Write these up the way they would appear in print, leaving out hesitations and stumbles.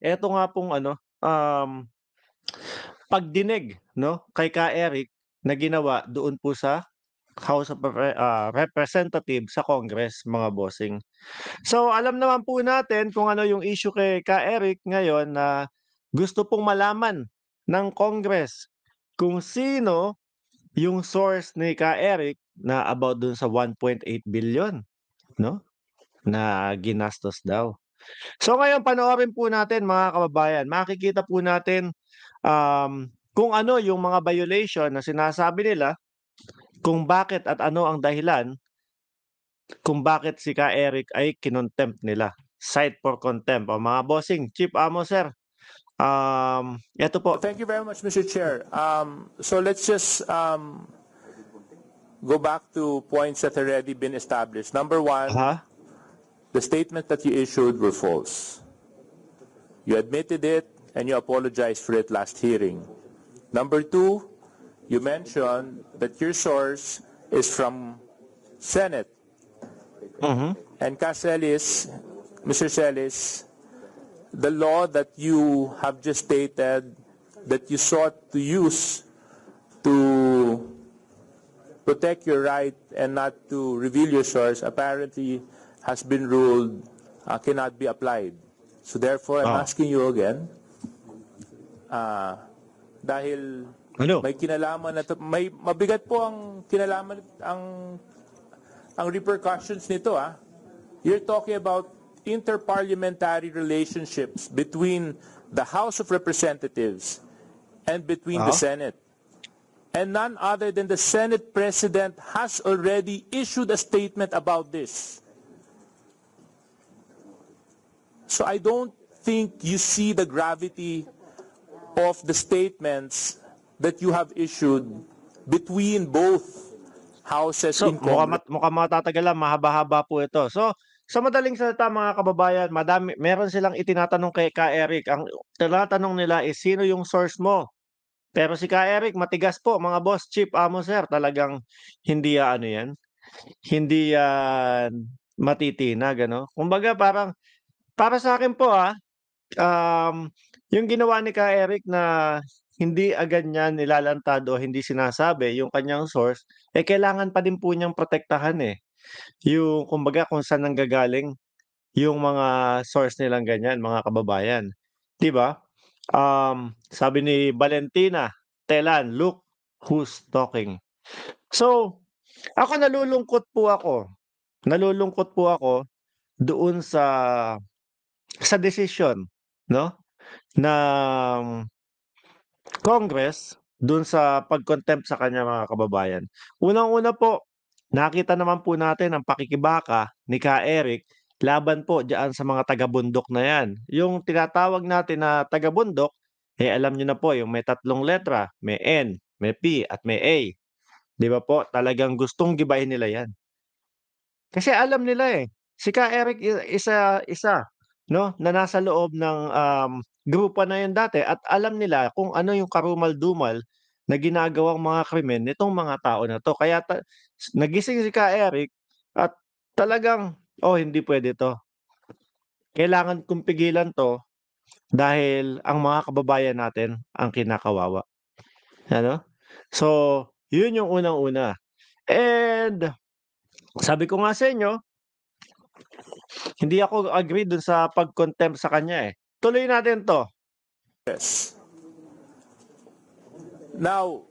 eto nga pong ano, pagdinig 'no, kay Ka Eric na ginawa doon po sa House of Representatives sa Congress, mga bossing. So, alam naman po natin kung ano yung issue kay Ka Eric ngayon na gusto pong malaman ng Congress kung sino yung source ni Ka Eric na about dun sa 1.8 billion 'no, na ginastos daw. So ngayon panoorin po natin mga kababayan, makikita po natin, kung ano yung mga violation na sinasabi nila, kung bakit at ano ang dahilan kung bakit si Ka Eric ay kinontempt nila. Cite for contempt. O mga bossing, Chief Amo sir, eto po. Thank you very much, Mr. Chair. So let's just go back to points that have already been established. Number one, Ha? the statement that you issued were false. You admitted it and you apologized for it last hearing. Number two, you mentioned that your source is from Senate. And Caselis, Mr. Celis, the law that you have just stated that you sought to use to protect your right and not to reveal your source apparently has been ruled cannot be applied. So therefore, I'm asking you again, dahil Ano? may kinalaman na may mabigat po ang kinalaman ang repercussions nito You're talking about interparliamentary relationships between the House of Representatives and between the Senate. And none other than the Senate President has already issued a statement about this. So I don't think you see the gravity of the statements that you have issued between both houses So in Congress. mukhang matatagalan, mahaba-haba po ito. So, sa madaling salita mga kababayan, meron silang itinatanong kay Ka Eric. Ang tinatanong nila is, sino yung source mo? Pero si Ka Eric matigas po mga boss, Chief Amo sir, talagang hindi ano yan, hindi yan matitinag ano. Kumbaga parang para sa akin po yung ginawa ni Ka Eric na hindi agad niya nilalantad o hindi sinasabi yung kanyang source, kailangan pa din po niyang protektahan, yung kumbaga kung saan nanggagaling yung mga source nilang ganyan, mga kababayan, 'di ba? Sabi ni Valentina Telan, "Look who's talking." So, ako nalulungkot po ako doon sa desisyon 'no, ng Congress dun sa pag-contempt sa kanya mga kababayan. Unang-una po, nakita naman po natin ang pakikibaka ni Ka Eric laban po diyaan sa mga taga-bundok na 'yan. Yung tinatawag natin na taga-bundok, alam niyo na po yung may tatlong letra, may N, may P, at may A. 'Di ba po, talagang gustong gibahin nila 'yan. Kasi alam nila, si Ka Eric isa 'no, na nasa loob ng, grupo na 'yun dati at alam nila kung ano yung karumal-dumal na ginagawang mga krimen nitong mga tao na 'to. Kaya nagising si Ka Eric at talagang, "Oh, hindi puwede 'to. Kailangan kong pigilan 'to dahil ang mga kababayan natin ang kinakawawa." Ano? So, 'yun yung unang-una. And sabi ko nga sa inyo, hindi ako agree dun sa pag-contempt sa kanya, Tuloy natin 'to. Now,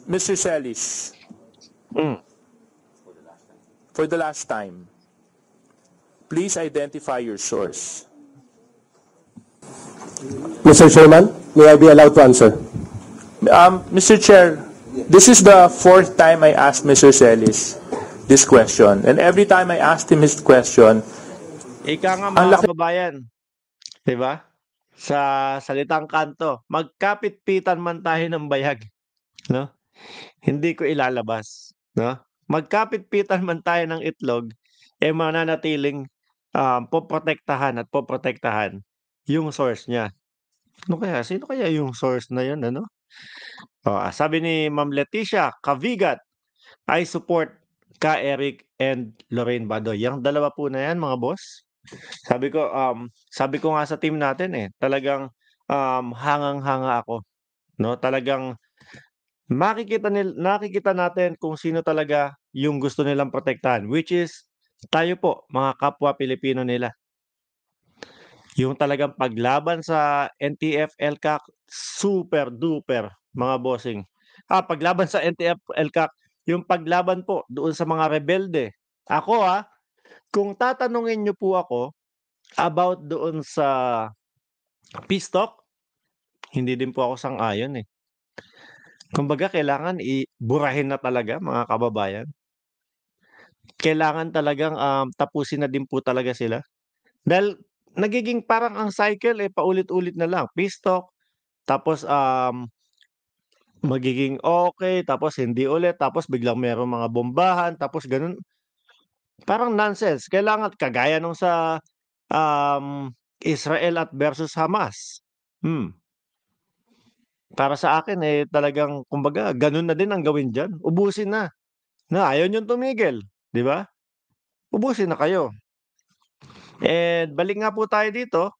Mr. Celis, for the last time, please identify your source. Mr. Chairman, may I be allowed to answer? Mr. Chair, this is the fourth time I asked Mr. Celis this question. And every time I asked him his question, Ika nga mga kababayan, 'di ba? Sa salitang kanto, magkapit-pitan man tayo ng bayag, 'no? Hindi ko ilalabas, 'no? Magkapit-pitan man tayo ng itlog, mananatiling, poprotektahan at poprotektahan yung source niya. Sino kaya yung source na yun ano? Sabi ni Ma'am Leticia Cavigat, "I support Ka Eric and Lorraine Badoy." Yang dalawa po na yan mga boss, Sabi ko nga sa team natin, eh, talagang, hangang-hanga ako, 'no? Talagang nakikita natin kung sino talaga yung gusto nilang protektahan, which is tayo po, mga kapwa Pilipino nila. Yung talagang paglaban sa NTF, LCAC, super duper mga bossing. Paglaban sa NTF, LCAC, yung paglaban po doon sa mga rebelde. Ako, kung tatanungin niyo po ako about doon sa peace talk, hindi din po ako sang-ayon, eh. Kumbaga kailangan burahin na talaga mga kababayan. Kailangan talagang, tapusin na din po talaga sila. Dahil nagiging parang ang cycle, eh, paulit-ulit na lang, peace talk, tapos, magiging okey, tapos hindi ulit, tapos biglang merong mga bombahan, tapos gano'n. Parang nonsense. Kailangan kagaya nung sa, Israel at versus Hamas. Para sa akin, eh, talagang kumbaga gano'n na din ang gawin diyan, ubusin na. Ayaw niyong tumigil, 'di ba? Ubusin na kayo. And balik nga po tayo dito,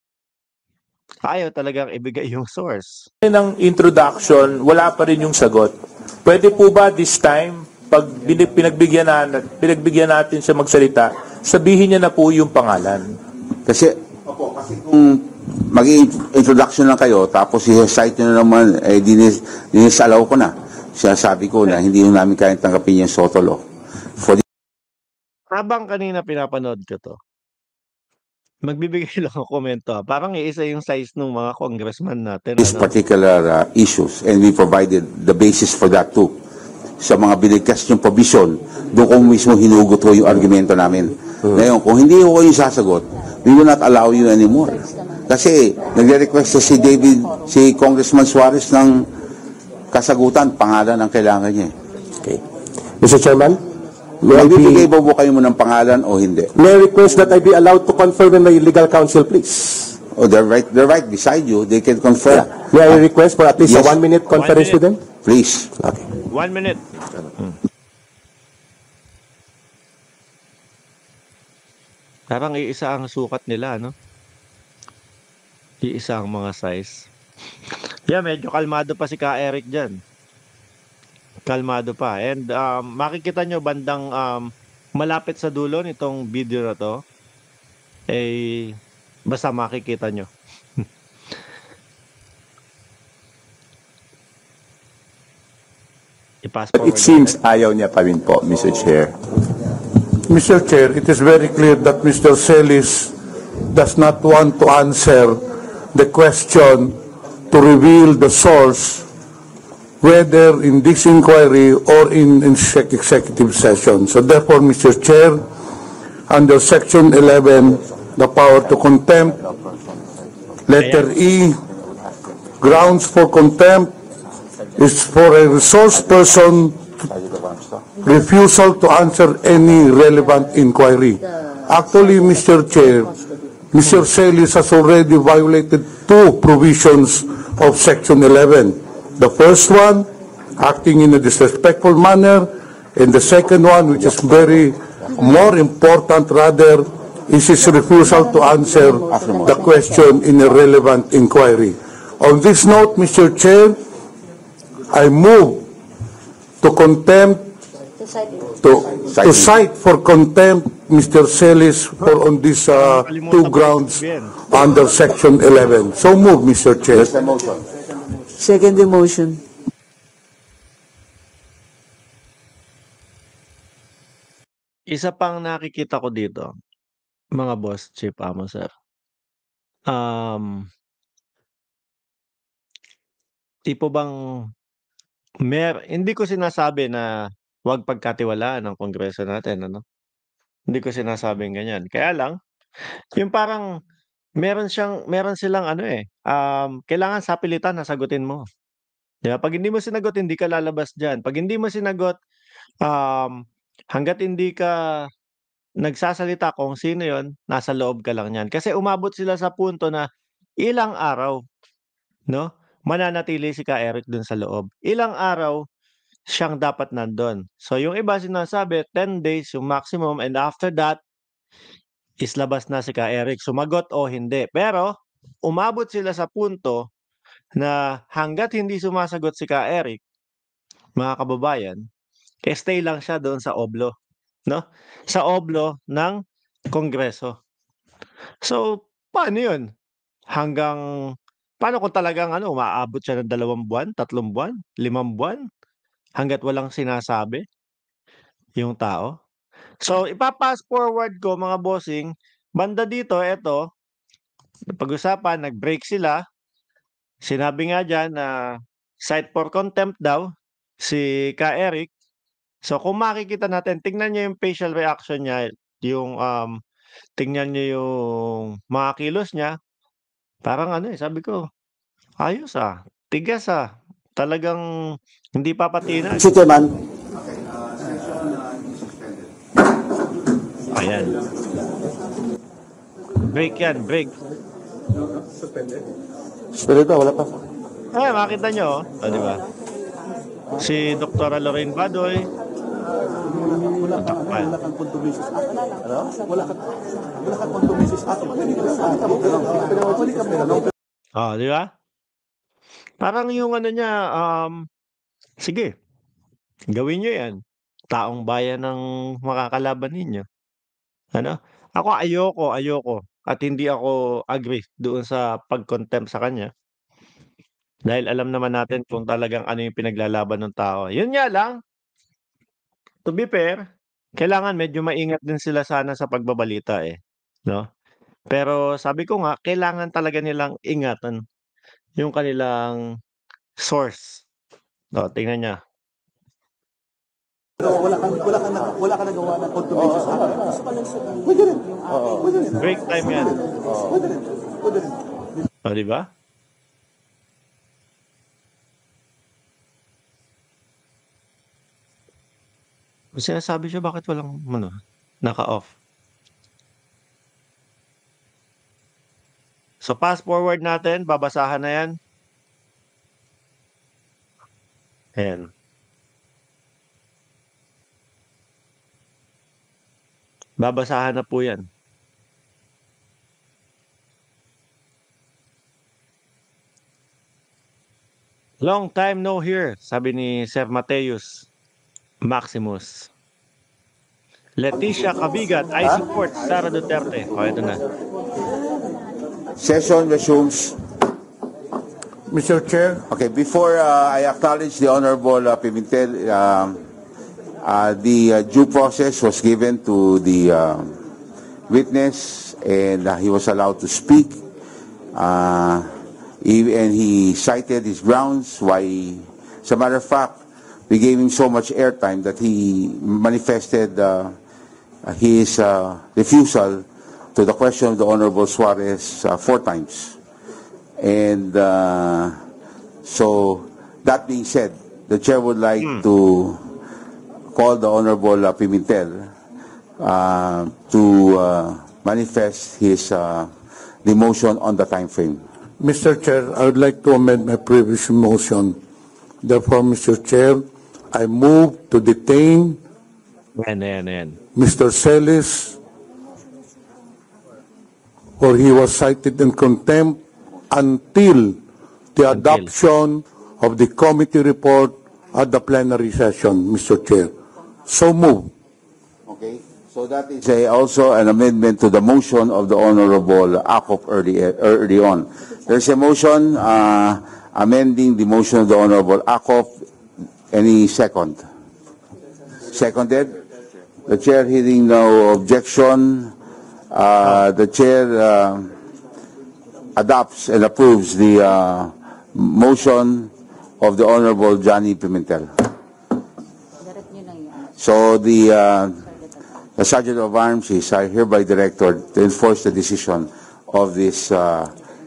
ayaw talagang ibigay yung source. Ng introduction, wala pa rin yung sagot. Pwede po ba this time, pag pinagbigyan natin siya magsalita, sabihin niya na po yung pangalan? Kasi kung mag-introduction lang kayo, tapos i-cite nyo na naman, dinisalaw ko na. Sinasabi ko na hindi yung namin kayang tanggapin yung Sotolo. For Habang kanina pinapanood ko 'to, magbibigay lang ako komento, parang iisa yung size nung mga congressman natin, these particular issues, and we provided the basis for that too. Sa mga binigkas yung provision, doon ko mismo hinugot ko yung argumento namin. Ngayon, kung hindi ko yung sasagot, we will not allow you anymore. Kasi nagre-request si Congressman Suarez ng kasagutan, pangalan ang kailangan niya. Okay. Mr. Chairman, may I Magbibigay ba kayo mo ng pangalan o hindi? may I request that I be allowed to confer with my legal counsel, please? Oh, they're right beside you. They can confirm. May I request for at least Yes. a 1-minute conference with them? Please. Okay. 1 minute. Parang iisa ang sukat nila, no? Iisa ang mga size. Medyo kalmado pa si Ka Eric diyan. Kalmado pa. And makikita nyo bandang malapit sa dulo nitong video na 'to, eh, basta makikita nyo. I-pass forward It seems ayaw niya pa rin po, Mr. Chair. Mr. Chair, it is very clear that Mr. Celis does not want to answer the question to reveal the source, whether in this inquiry or in executive session. So therefore, Mr. Chair, under Section 11, the power to contempt, letter E, grounds for contempt is for a resource person refusal to answer any relevant inquiry. Actually, Mr. Chair, Mr. Celis has already violated two provisions of Section 11. The first one, acting in a disrespectful manner, and the second one, which is very more important rather, is his refusal to answer the question in a relevant inquiry. On this note, Mr. Chair, I move to contempt, to cite for contempt Mr. Celis for on these two grounds under Section 11. So move, Mr. Chair. Second the motion. Isa pang nakikita ko dito, mga boss, Chief Amo, sir. Tipo bang hindi ko sinasabi na huwag pagkatiwalaan ang Kongreso natin, ano? Hindi ko sinasabing ganyan. Kaya lang, yung parang meron silang ano, kailangan sapilitan na sagutin mo. 'Di ba? 'Pag hindi mo sinagot, hindi ka lalabas diyan. 'Pag hindi mo sinagot, hangga't hindi ka nagsasalita kung sino 'yon, nasa loob ka lang niyan. Kasi umabot sila sa punto na ilang araw, 'no, mananatili si Ka Eric dun sa loob. Ilang araw siyang dapat nandun. So yung iba sinasabi 10 days yung maximum, and after that, islabas na si Ka Eric, sumagot o hindi. Pero umabot sila sa punto na hangga't hindi sumasagot si Ka Eric, mga kababayan, stay lang siya doon sa oblo, no? Sa oblo ng Kongreso. So, paano 'yun? Hanggang paano kung talagang umaabot siya ng 2 buwan, 3 buwan, 5 buwan, hangga't walang sinasabi yung tao? So, ipa-fast forward ko mga bossing, banda dito eto, pag-usapan nag-break sila, sinabi nga diyan na cite for contempt daw si Ka Eric. So, kung makikita natin tingnan niyo yung facial reaction niya, yung, tingnan niyo yung mga kilos niya, parang sabi ko, "Ayos, tigas, talagang hindi papatinag." Mr. Chairman, Ayan. Break yan, break. suspended ba? Wala pa. Makita nyo, di ba? Si Dr. Lorraine Badoy. Takpan. Di ba? Parang yung niya, sige, gawin nyo yan. Taong bayan ng makakalaban ninyo. Ako ayoko. At hindi ako agree doon sa pag-contempt sa kanya. Dahil alam naman natin kung talagang ano yung pinaglalaban ng tao. Yun nga lang, to be fair, kailangan medyo maingat din sila sana sa pagbabalita no? Pero sabi ko nga, kailangan talaga nilang ingatan yung kanilang source. Tingnan niya. Wala ka nagawa ng contumacious act. Break time yan. Di ba? Sinasabi siya bakit walang naka-off. So fast forward natin, babasahan na yan. Ayan. Babasahan na po yan. Long time no hear, sabi ni Sir Mateus Maximus. Leticia Cabigat, I support Sara Duterte. Ito na. Session resumes. Mr. Chair, Okay, before I acknowledge the Honorable Pimentel, the due process was given to the witness and he was allowed to speak. And he cited his grounds why, as a matter of fact, we gave him so much airtime that he manifested his refusal to the question of the Honorable Suarez 4 times. And so, that being said, the chair would like to call the Honorable Pimentel to manifest his the motion on the time frame. Mr. Chair, I would like to amend my previous motion. Therefore, Mr. Chair, I move to detain Ayan. Mr. Celis, or he was cited in contempt until the adoption of the committee report at the plenary session, Mr. Chair. So move. Okay, so that is also an amendment to the motion of the Honorable Akop early on. There's a motion amending the motion of the Honorable Akop. Any second? Seconded? The chair hearing no objection. The chair adopts and approves the motion of the Honorable Johnny Pimentel. So the Sergeant of Arms is hereby directed to enforce the decision of this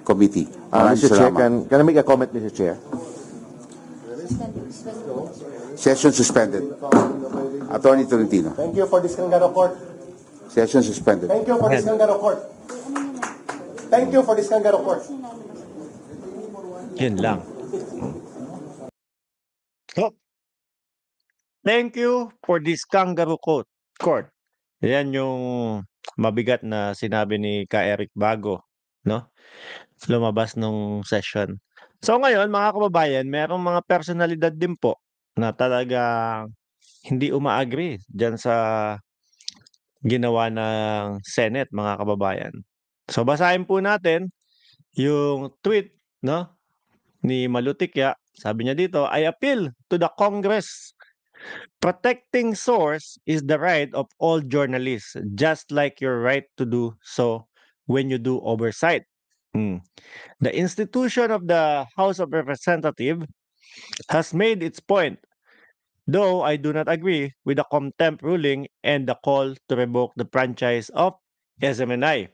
committee. Mr. Chair, can I make a comment, Mr. Chair? Session suspended. Attorney Tolentino. Thank you for this kangaroo court. Session suspended. Thank you for this kangaroo court. Thank you for this kangaroo court. Yun lang. So, thank you for this kangaroo court. Yan yung mabigat na sinabi ni Ka Eric bago, no? Lumabas nung session. So ngayon, mga kababayan, merong mga personalidad din po na talagang hindi uma-agree diyan sa ginawa ng Senate, mga kababayan. So basahin po natin yung tweet, no, ni Malutikya. Sabi niya dito, I appeal to the Congress. Protecting source is the right of all journalists, just like your right to do so when you do oversight. The institution of the House of Representatives has made its point, though I do not agree with the contempt ruling and the call to revoke the franchise of SMNI.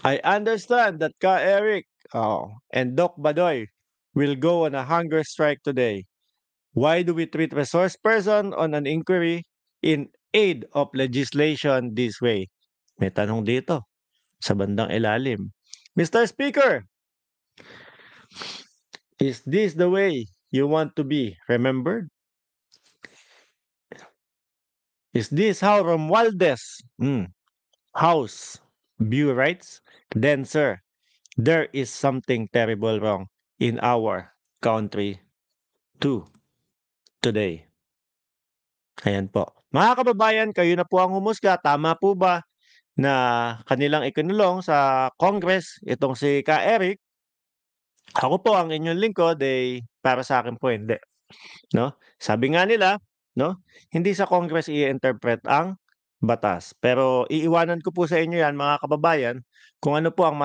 I understand that Ka Eric and Doc Badoy will go on a hunger strike today. Why do we treat resource person on an inquiry in aid of legislation this way? May tanong dito sa bandang ilalim. Mr. Speaker, is this the way you want to be remembered? Is this how Romualdez House view rights? Then, sir, there is something terrible wrong in our country too today. Ayan po. Mga kababayan, kayo na po ang humusga. Tama po ba na kanilang ikinulong sa Congress itong si Ka Eric? Ako po ang inyong lingkod, para sa akin po hindi. No? Sabi nga nila, no, hindi sa Congress i-interpret ang batas. Pero iiwanan ko po sa inyo yan, mga kababayan, kung ano po ang